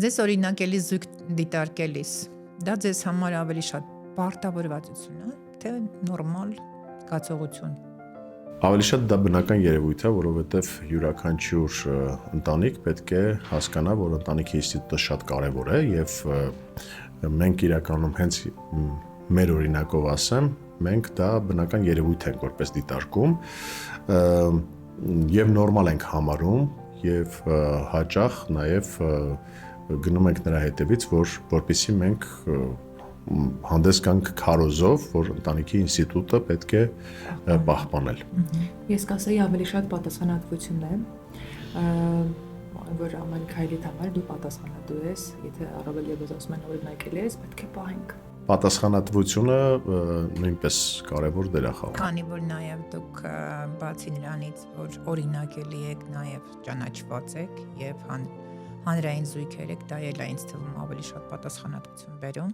Ձեզ օրինակելի զույգ դիտարկելիս, դա ձեզ համար ավելի շատ պարտավորվածություն է, թե նորմալ զգացողություն։ Ավելի շատ դա բնական երևույթ է, որովհետև յուրաքանչյուր ընտանիք պետք է հասկանա, որ ընտանիքի ինստիտուտը շատ կարևոր է եւ մենք իրականում հենց մեր օրինակով ասեմ, մենք դա բնական երևույթ ենք որպես դիտարկում եւ նորմալ ենք համարում եւ հաճախ նաեւ գնում ենք նրա հետևից, որպեսզի մենք հանդես գանք քարոզով, որ ընտանիքի ինստիտուտը պետք է պահպանել։ Ես կասեի ավելի շատ պատասխանատվություն է, որ ամեն քայլիդ համար դու պատասխանատու ես, եթե առավել ևս ասում են օրինակելի ես, պետք է պահենք։ Պատասխանատվությունը նույնպես կարևոր դեր է խաղում։ Քանի որ նաև դուք բացի նրանից, որ օրինակելի եք, նաև ճանաչված եք եւ հանրային զույգեր եք, դա էլ է ինձ թվում ավելի շատ պատասխանատվություն բերում։